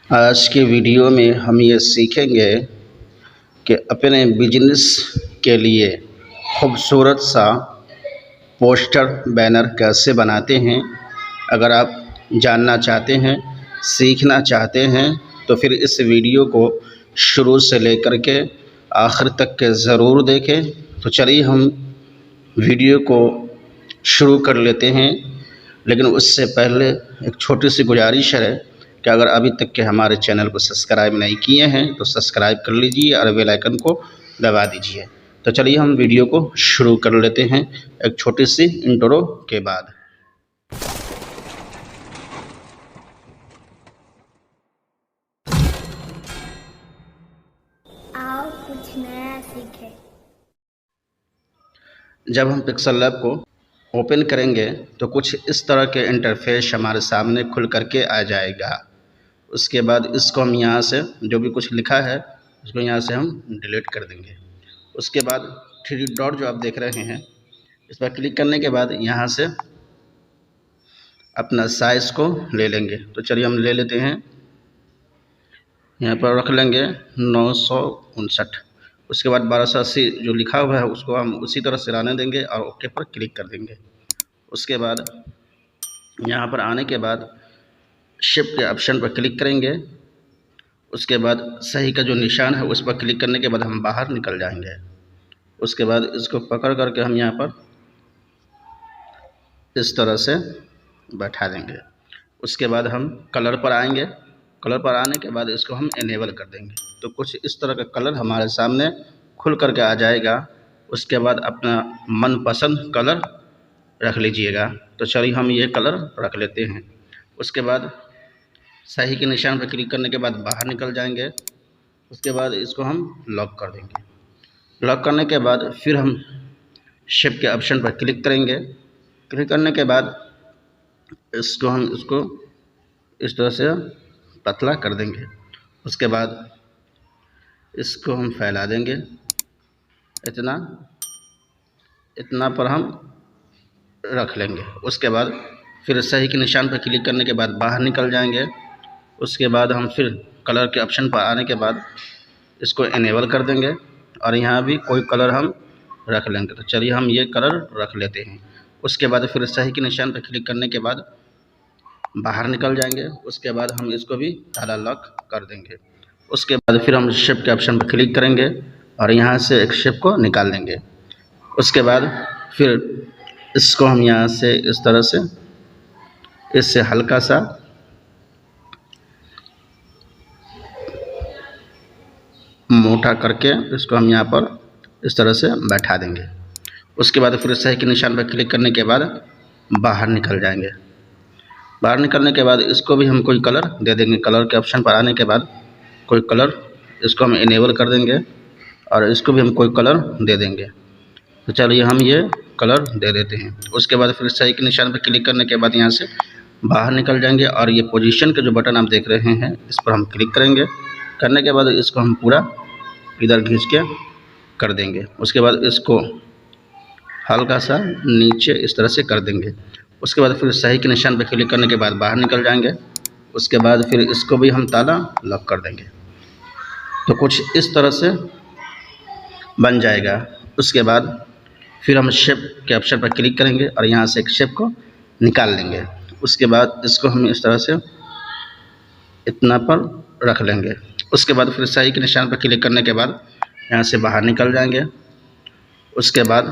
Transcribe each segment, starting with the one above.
आज के वीडियो में हम ये सीखेंगे कि अपने बिजनेस के लिए खूबसूरत सा पोस्टर बैनर कैसे बनाते हैं। अगर आप जानना चाहते हैं, सीखना चाहते हैं तो फिर इस वीडियो को शुरू से लेकर के आखिर तक के ज़रूर देखें। तो चलिए हम वीडियो को शुरू कर लेते हैं, लेकिन उससे पहले एक छोटी सी गुजारिश है कि अगर अभी तक के हमारे चैनल को सब्सक्राइब नहीं किए हैं तो सब्सक्राइब कर लीजिए और बेल आइकन को दबा दीजिए। तो चलिए हम वीडियो को शुरू कर लेते हैं एक छोटी सी इंट्रो के बाद। आओ कुछ नया सीखें। जब हम पिक्सल लैब को ओपन करेंगे तो कुछ इस तरह के इंटरफेस हमारे सामने खुल करके आ जाएगा। उसके बाद इसको हम यहाँ से जो भी कुछ लिखा है उसको यहाँ से हम डिलीट कर देंगे। उसके बाद 3 डॉट जो आप देख रहे हैं इस पर क्लिक करने के बाद यहाँ से अपना साइज़ को ले लेंगे। तो चलिए हम ले लेते हैं, यहाँ पर रख लेंगे 959। उसके बाद 1280 जो लिखा हुआ है उसको हम उसी तरह से रहने देंगे और ओके पर क्लिक कर देंगे। उसके बाद यहाँ पर आने के बाद शिफ्ट के ऑप्शन पर क्लिक करेंगे। उसके बाद सही का जो निशान है उस पर क्लिक करने के बाद हम बाहर निकल जाएंगे। उसके बाद इसको पकड़ करके हम यहाँ पर इस तरह से बैठा देंगे। उसके बाद हम कलर पर आएंगे। कलर पर आने के बाद इसको हम इनेबल कर देंगे तो कुछ इस तरह का कलर हमारे सामने खुल करके आ जाएगा। उसके बाद अपना मनपसंद कलर रख लीजिएगा। तो चलिए हम ये कलर रख लेते हैं। उसके बाद सही के निशान पर क्लिक करने के बाद बाहर निकल जाएंगे। उसके बाद इसको हम लॉक कर देंगे। लॉक करने के बाद फिर हम शेप के ऑप्शन पर क्लिक करेंगे। क्लिक करने के बाद इसको इस तरह से पतला कर देंगे। उसके बाद इसको हम फैला देंगे, इतना पर हम रख लेंगे। उसके बाद फिर सही के निशान पर क्लिक करने के बाद बाहर निकल जाएंगे। उसके बाद हम फिर कलर के ऑप्शन पर आने के बाद इसको इनेबल कर देंगे और यहाँ भी कोई कलर हम रख लेंगे। तो चलिए हम ये कलर रख लेते हैं। उसके बाद फिर सही के निशान पर क्लिक करने के बाद बाहर निकल जाएंगे। उसके बाद हम इसको भी ताला लॉक कर देंगे। उसके बाद फिर हम शेप के ऑप्शन पर क्लिक करेंगे और यहाँ से एक शेप को निकाल देंगे। उसके बाद फिर इसको हम यहाँ से इस तरह से इससे हल्का सा मोटा करके इसको हम यहाँ पर इस तरह से बैठा देंगे। उसके बाद फिर सही के निशान पर क्लिक करने के बाद बाहर निकल जाएंगे। बाहर निकलने के बाद इसको भी हम कोई कलर दे देंगे। कलर के ऑप्शन पर आने के बाद कोई कलर इसको हम इनेबल कर देंगे और इसको भी हम कोई कलर दे देंगे। तो चलिए हम ये कलर दे देते हैं। उसके बाद फिर सही के निशान पर क्लिक करने के बाद यहाँ से बाहर निकल जाएंगे और ये पोजीशन के जो बटन आप देख रहे हैं इस पर हम क्लिक करेंगे। करने के बाद इसको हम पूरा इधर खींच के कर देंगे। उसके बाद इसको हल्का सा नीचे इस तरह से कर देंगे। उसके बाद फिर सही के निशान पर क्लिक करने के बाद बाहर निकल जाएंगे। उसके बाद फिर इसको भी हम ताला लॉक कर देंगे। तो कुछ इस तरह से बन जाएगा। उसके बाद फिर हम शेप के ऑप्शन पर क्लिक करेंगे और यहाँ से एक शेप को निकाल लेंगे। उसके बाद इसको हम इस तरह से इतना पर रख लेंगे। उसके बाद फिर सही के निशान पर क्लिक करने के बाद यहाँ से बाहर निकल जाएंगे। उसके बाद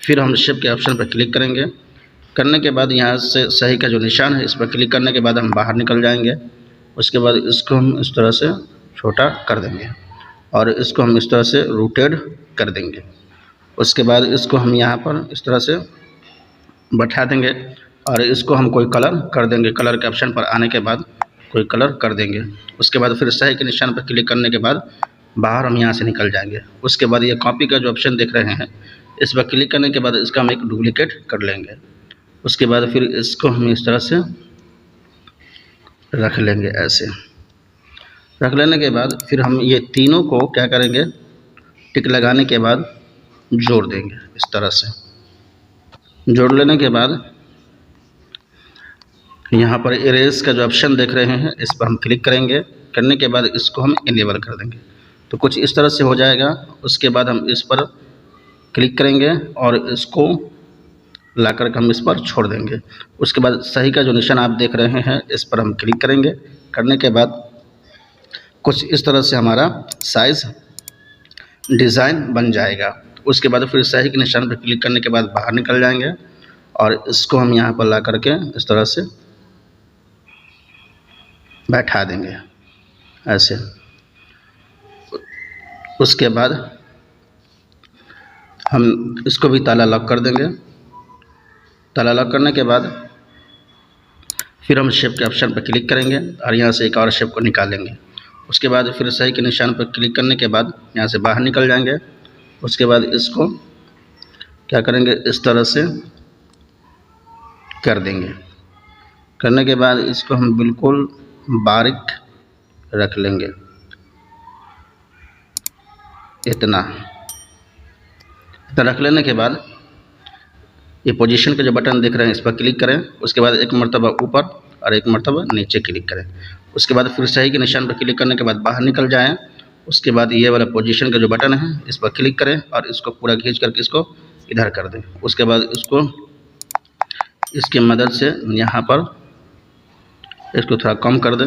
फिर हम शेप के ऑप्शन पर क्लिक करेंगे। करने के बाद यहाँ से सही का जो निशान है इस पर क्लिक करने के बाद हम बाहर निकल जाएंगे। उसके बाद इसको हम इस तरह से छोटा कर देंगे और इसको हम इस तरह से रोटेट कर देंगे। उसके बाद इसको हम यहाँ पर इस तरह से बैठा देंगे और इसको हम कोई कलर कर देंगे। कलर के ऑप्शन पर आने के बाद कोई कलर कर देंगे। उसके बाद फिर सही के निशान पर क्लिक करने के बाद बाहर हम यहाँ से निकल जाएंगे। उसके बाद ये कॉपी का जो ऑप्शन देख रहे हैं इस पर क्लिक करने के बाद इसका हम एक डुप्लीकेट कर लेंगे। उसके बाद फिर इसको हम इस तरह से रख लेंगे। ऐसे रख लेने के बाद फिर हम ये तीनों को क्या करेंगे, टिक लगाने के बाद जोड़ देंगे। इस तरह से जोड़ लेने के बाद यहाँ पर इरेज का जो ऑप्शन देख रहे हैं इस पर हम क्लिक करेंगे। करने के बाद इसको हम इनेबल कर देंगे। तो कुछ इस तरह से हो जाएगा। उसके बाद हम इस पर क्लिक करेंगे और इसको ला कर के हम इस पर छोड़ देंगे। उसके बाद सही का जो निशान आप देख रहे हैं इस पर हम क्लिक करेंगे। करने के बाद कुछ इस तरह से हमारा साइज़ डिज़ाइन बन जाएगा। उसके बाद फिर सही के निशान पर क्लिक करने के बाद बाहर निकल जाएंगे और इसको हम यहाँ पर ला कर के इस तरह से बैठा देंगे ऐसे। उसके बाद हम इसको भी ताला लॉक कर देंगे। ताला लॉक करने के बाद फिर हम शेप के ऑप्शन पर क्लिक करेंगे और यहाँ से एक और शेप को निकालेंगे। उसके बाद फिर सही के निशान पर क्लिक करने के बाद यहाँ से बाहर निकल जाएंगे। उसके बाद इसको क्या करेंगे, इस तरह से कर देंगे। करने के बाद इसको हम बिल्कुल बारीक रख लेंगे, इतना रख लेने के बाद ये पोजीशन के जो बटन दिख रहे हैं इस पर क्लिक करें। उसके बाद एक मर्तबा ऊपर और एक मर्तबा नीचे क्लिक करें। उसके बाद फिर सही के निशान पर क्लिक करने के बाद बाहर निकल जाएं। उसके बाद ये वाला पोजीशन का जो बटन है इस पर क्लिक करें और इसको पूरा खींच करके इसको इधर कर दें। उसके बाद इसको इसकी मदद से यहाँ पर इसको थोड़ा कम कर दें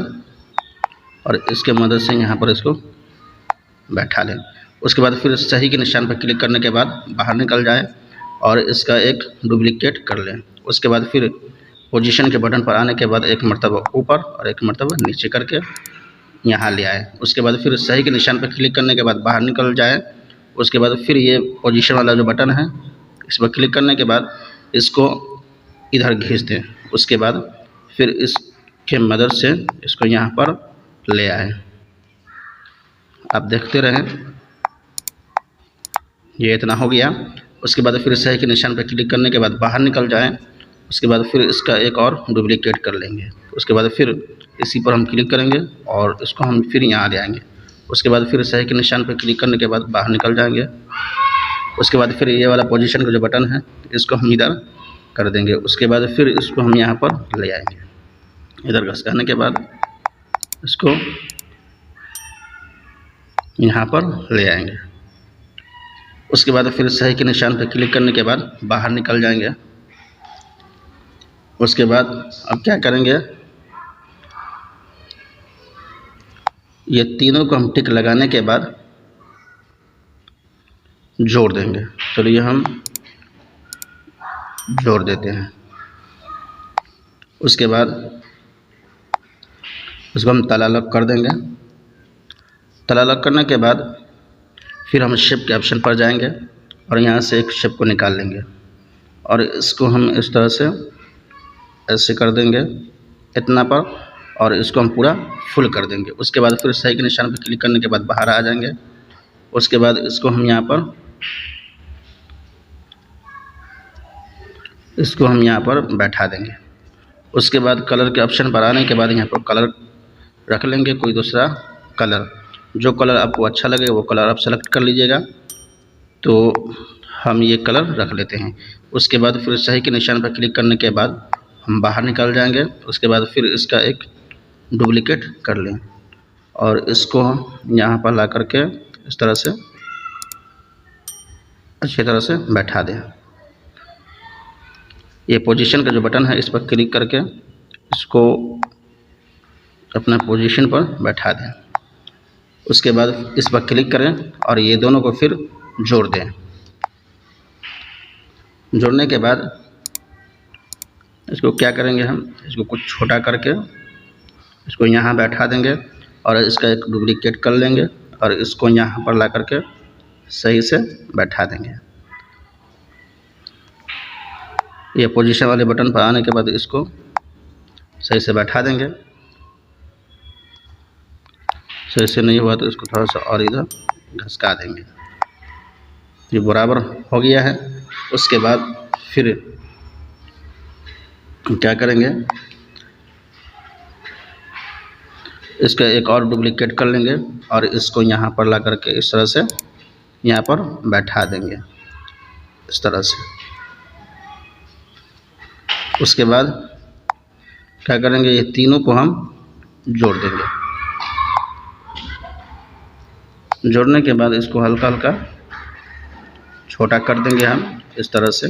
और इसके मदद से यहाँ पर इसको बैठा लें। उसके बाद फिर सही के निशान पर क्लिक करने के बाद बाहर निकल जाएं और इसका एक डुप्लीकेट कर लें। उसके बाद फिर पोजीशन के बटन पर आने के बाद एक मर्तबा ऊपर और एक मर्तबा नीचे करके यहाँ ले आए। उसके बाद फिर सही के निशान पर क्लिक करने के बाद बाहर निकल जाए। उसके बाद फिर ये पोजीशन वाला जो बटन है इस पर क्लिक करने के बाद इसको इधर खींच दें। उसके बाद फिर इसके मदद से इसको यहाँ पर ले आए। आप देखते रहें, ये इतना हो गया। उसके बाद फिर सही के निशान पर क्लिक करने के बाद बाहर निकल जाएं। उसके बाद फिर इसका एक और डुप्लीकेट कर लेंगे। उसके बाद फिर इसी पर हम क्लिक करेंगे और इसको हम फिर यहाँ ले आएंगे। उसके बाद फिर सही के निशान पर क्लिक करने के बाद बाहर निकल जाएंगे। उसके बाद फिर ये वाला पोजीशन का जो बटन है इसको हम इधर कर देंगे। उसके बाद फिर इसको हम यहाँ पर ले आएंगे। इधर घसकाने के बाद इसको यहाँ पर ले आएंगे। उसके बाद फिर सही के निशान पर क्लिक करने के बाद बाहर निकल जाएंगे। उसके बाद अब क्या करेंगे, ये तीनों को हम टिक लगाने के बाद जोड़ देंगे। चलिए हम जोड़ देते हैं। उसके बाद उसको हम ताला लॉक कर देंगे। ताला लॉक करने के बाद फिर हम शेप के ऑप्शन पर जाएंगे और यहाँ से एक शेप को निकाल लेंगे और इसको हम इस तरह से ऐसे कर देंगे इतना पर और इसको हम पूरा फुल कर देंगे। उसके बाद फिर सही के निशान पर क्लिक करने के बाद बाहर आ जाएंगे। उसके बाद इसको हम यहाँ पर बैठा देंगे। उसके बाद कलर के ऑप्शन पर आने के बाद यहाँ पर कलर रख लेंगे, कोई दूसरा कलर, जो कलर आपको अच्छा लगे वो कलर आप सेलेक्ट कर लीजिएगा। तो हम ये कलर रख लेते हैं। उसके बाद फिर सही के निशान पर क्लिक करने के बाद हम बाहर निकल जाएंगे। उसके बाद फिर इसका एक डुप्लीकेट कर लें और इसको यहाँ पर ला करके इस तरह से अच्छी तरह से बैठा दें। ये पोजीशन का जो बटन है इस पर क्लिक करके इसको अपना पोजीशन पर बैठा दें। उसके बाद इस पर क्लिक करें और ये दोनों को फिर जोड़ दें। जोड़ने के बाद इसको क्या करेंगे, हम इसको कुछ छोटा करके इसको यहाँ बैठा देंगे और इसका एक डुप्लीकेट कर लेंगे और इसको यहाँ पर ला करके सही से बैठा देंगे। ये पोजीशन वाले बटन पर आने के बाद इसको सही से बैठा देंगे। सही से नहीं हुआ तो इसको थोड़ा सा और इधर घसका देंगे। ये बराबर हो गया है। उसके बाद फिर क्या करेंगे, इसका एक और डुप्लीकेट कर लेंगे और इसको यहाँ पर ला करके इस तरह से यहाँ पर बैठा देंगे इस तरह से। उसके बाद क्या करेंगे, ये तीनों को हम जोड़ देंगे। जोड़ने के बाद इसको हल्का हल्का छोटा कर देंगे हम इस तरह से।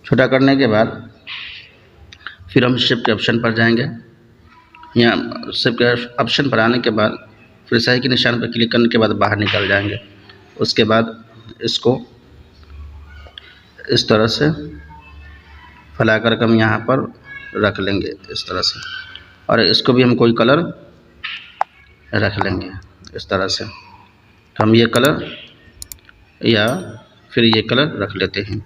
छोटा करने के बाद फिर हम शेप के ऑप्शन पर जाएंगे। यहाँ शेप के ऑप्शन पर आने के बाद फिर सही के निशान पर क्लिक करने के बाद बाहर निकल जाएंगे। उसके बाद इसको इस तरह से फैला कर हम यहाँ पर रख लेंगे इस तरह से, और इसको भी हम कोई कलर रख लेंगे इस तरह से। हम ये कलर या फिर ये कलर रख लेते हैं।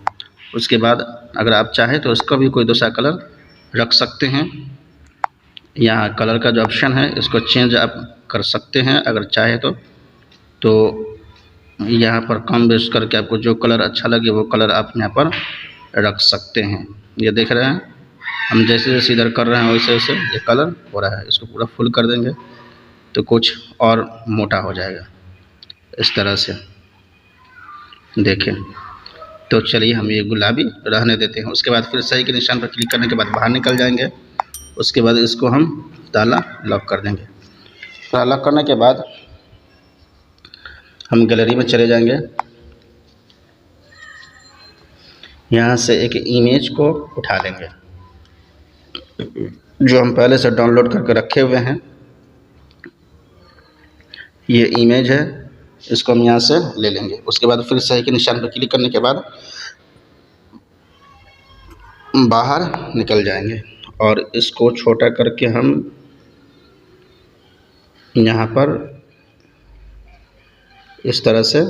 उसके बाद अगर आप चाहें तो इसका भी कोई दूसरा कलर रख सकते हैं। यहाँ कलर का जो ऑप्शन है इसको चेंज आप कर सकते हैं अगर चाहे तो यहाँ पर कम बेस करके आपको जो कलर अच्छा लगे वो कलर आप यहाँ पर रख सकते हैं। ये देख रहे हैं हम जैसे जैसे इधर कर रहे हैं वैसे वैसे ये कलर हो रहा है। इसको पूरा फुल कर देंगे तो कुछ और मोटा हो जाएगा इस तरह से, देखें। तो चलिए हम ये गुलाबी रहने देते हैं। उसके बाद फिर सही के निशान पर क्लिक करने के बाद बाहर निकल जाएंगे। उसके बाद इसको हम ताला लॉक कर देंगे। ताला लॉक करने के बाद हम गैलरी में चले जाएंगे। यहाँ से एक इमेज को उठा लेंगे जो हम पहले से डाउनलोड करके रखे हुए हैं। ये इमेज है, इसको हम यहाँ से ले लेंगे। उसके बाद फिर सही के निशान पर क्लिक करने के बाद बाहर निकल जाएंगे और इसको छोटा करके हम यहाँ पर इस तरह से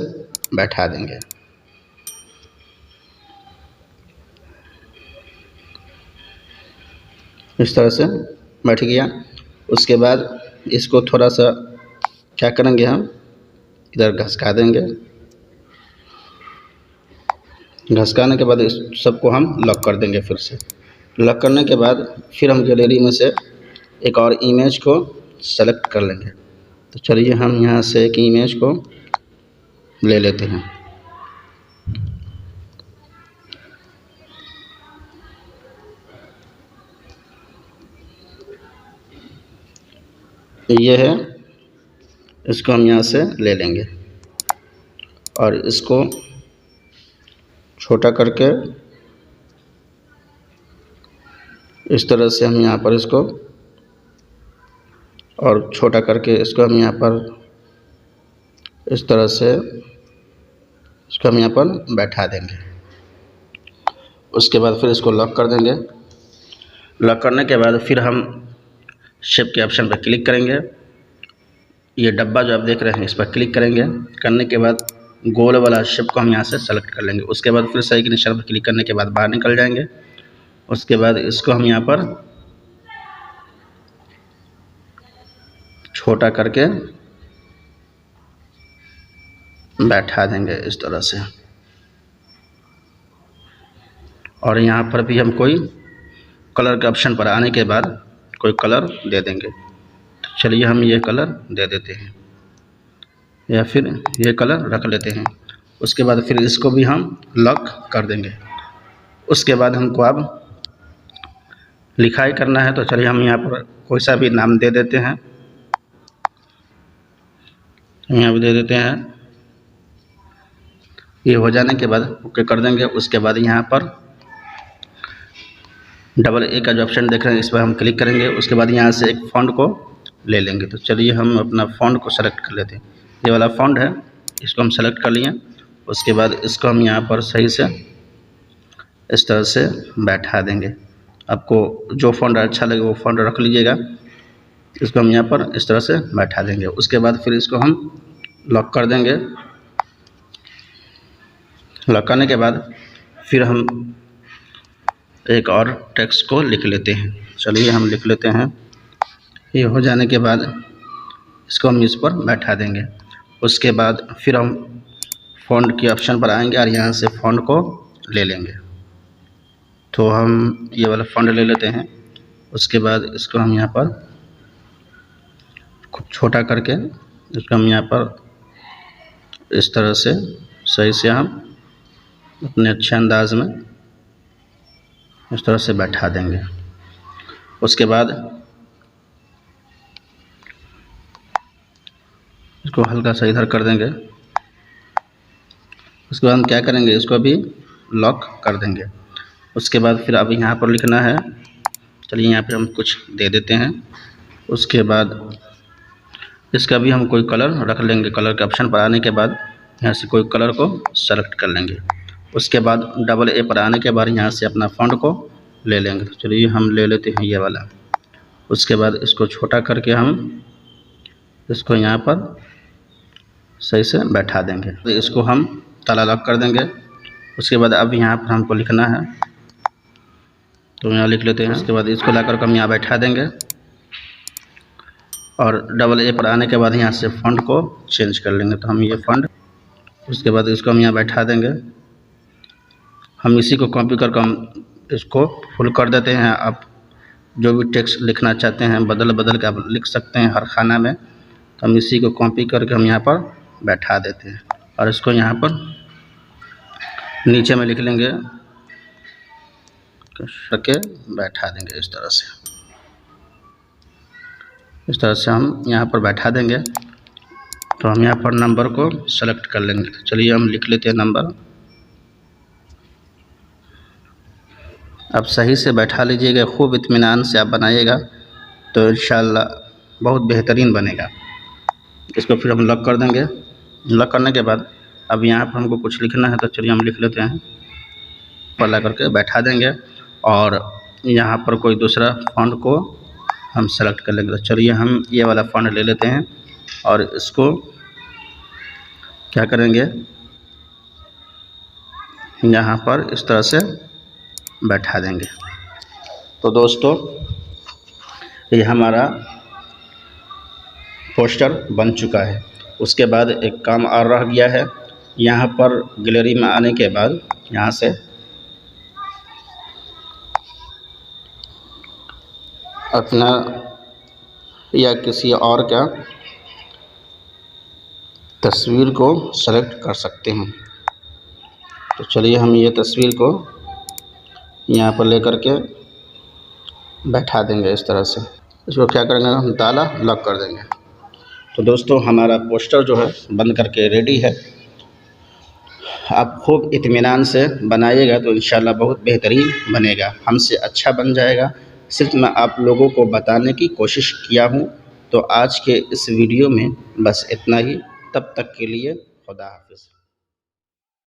बैठा देंगे। इस तरह से बैठ गया। उसके बाद इसको थोड़ा सा क्या करेंगे, हम इधर घसका देंगे। घसकाने के बाद इस सबको हम लॉक कर देंगे। फिर से लॉक करने के बाद फिर हम गैलरी में से एक और इमेज को सेलेक्ट कर लेंगे। तो चलिए हम यहाँ से एक इमेज को ले लेते हैं। ये है, इसको हम यहाँ से ले लेंगे और इसको छोटा करके इस तरह से हम यहाँ पर इसको, और छोटा करके इसको हम यहाँ पर इस तरह से इसको हम यहाँ पर बैठा देंगे। उसके बाद फिर इसको लॉक कर देंगे। लॉक करने के बाद फिर हम शेप के ऑप्शन पर क्लिक करेंगे। ये डब्बा जो आप देख रहे हैं इस पर क्लिक करेंगे। करने के बाद गोल वाला शेप को हम यहाँ से सेलेक्ट कर लेंगे। उसके बाद फिर सही के निशान पर क्लिक करने के बाद बाहर निकल जाएंगे। उसके बाद इसको हम यहाँ पर छोटा करके बैठा देंगे इस तरह से, और यहाँ पर भी हम कोई कलर के ऑप्शन पर आने के बाद कोई कलर दे देंगे। तो चलिए हम ये कलर दे देते हैं या फिर ये कलर रख लेते हैं। उसके बाद फिर इसको भी हम लॉक कर देंगे। उसके बाद हमको अब लिखाई करना है, तो चलिए हम यहाँ पर कोई सा भी नाम दे देते हैं। यहाँ भी दे देते हैं। ये हो जाने के बाद ओके कर देंगे। उसके बाद यहाँ पर डबल ए का जो ऑप्शन देख रहे हैं इस पर हम क्लिक करेंगे। उसके बाद यहाँ से एक फ़ॉन्ट को ले लेंगे। तो चलिए हम अपना फ़ॉन्ट को सेलेक्ट कर लेते हैं। ये वाला फ़ॉन्ट है, इसको हम सेलेक्ट कर लिए। उसके बाद इसको हम यहाँ पर सही से इस तरह से बैठा देंगे। आपको जो फ़ॉन्ट अच्छा लगे वो फ़ॉन्ट रख लीजिएगा। इसको हम यहाँ पर इस तरह से बैठा देंगे। उसके बाद फिर इसको हम लॉक कर देंगे। लॉक करने के बाद फिर हम एक और टेक्स्ट को लिख लेते हैं। चलिए हम लिख लेते हैं। ये हो जाने के बाद इसको हम इस पर बैठा देंगे। उसके बाद फिर हम फ़ॉन्ट के ऑप्शन पर आएंगे और यहाँ से फ़ॉन्ट को ले लेंगे। तो हम ये वाला फ़ॉन्ट ले लेते हैं। उसके बाद इसको हम यहाँ पर कुछ छोटा करके इसको हम यहाँ पर इस तरह से सही से हम अपने अच्छे अंदाज में इस तरह से बैठा देंगे। उसके बाद इसको हल्का सा इधर कर देंगे। उसके बाद हम क्या करेंगे, इसको भी लॉक कर देंगे। उसके बाद फिर अब यहाँ पर लिखना है, चलिए यहाँ पे हम कुछ दे देते हैं। उसके बाद इसका भी हम कोई कलर रख लेंगे। कलर के ऑप्शन पर आने के बाद यहाँ से कोई कलर को सेलेक्ट कर लेंगे। उसके बाद डबल ए पर आने के बाद यहाँ से अपना फ़ॉन्ट को ले लेंगे। तो चलिए हम ले लेते हैं ये वाला। उसके बाद इसको छोटा करके हम इसको यहाँ पर सही से बैठा देंगे। तो इसको हम ताला लॉक कर देंगे। उसके बाद अब यहाँ पर हमको लिखना है, तो यहाँ लिख लेते हैं। उसके बाद इसको ला कर हम यहाँ बैठा देंगे और डबल ए पर आने के बाद यहाँ से फ़ॉन्ट को चेंज कर लेंगे। तो हम ये फ़ॉन्ट, उसके बाद इसको हम यहाँ बैठा देंगे। हम इसी को कॉपी करके हम इसको फुल कर देते हैं। आप जो भी टेक्स्ट लिखना चाहते हैं बदल के आप लिख सकते हैं हर खाना में। तो हम इसी को कॉपी करके हम यहाँ पर बैठा देते हैं और इसको यहाँ पर नीचे में लिख लेंगे करके बैठा देंगे। इस तरह से हम यहाँ पर बैठा देंगे। तो हम यहाँ पर नंबर को सेलेक्ट कर लेंगे। चलिए हम लिख लेते हैं नंबर। आप सही से बैठा लीजिएगा, खूब इत्मीनान से आप बनाइएगा तो इंशाअल्लाह बहुत बेहतरीन बनेगा। इसको फिर हम लॉक कर देंगे। लॉक करने के बाद अब यहाँ पर हमको कुछ लिखना है, तो चलिए हम लिख लेते हैं। पल्ला करके बैठा देंगे और यहाँ पर कोई दूसरा फ़ॉन्ट को हम सेलेक्ट कर लेंगे। तो चलिए हम ये वाला फ़ॉन्ट ले लेते हैं और इसको क्या करेंगे, यहाँ पर इस तरह से बैठा देंगे। तो दोस्तों ये हमारा पोस्टर बन चुका है। उसके बाद एक काम और रह गया है। यहाँ पर गैलरी में आने के बाद यहाँ से अपना या किसी और का तस्वीर को सेलेक्ट कर सकते हैं। तो चलिए हम ये तस्वीर को यहाँ पर लेकर के बैठा देंगे इस तरह से। इसको क्या करेंगे, हम ताला लॉक कर देंगे। तो दोस्तों हमारा पोस्टर जो है बन करके रेडी है। आप खूब इत्मीनान से बनाइएगा तो इंशाल्लाह बहुत बेहतरीन बनेगा, हमसे अच्छा बन जाएगा। सिर्फ मैं आप लोगों को बताने की कोशिश किया हूँ। तो आज के इस वीडियो में बस इतना ही। तब तक के लिए खुदा हाफिज़।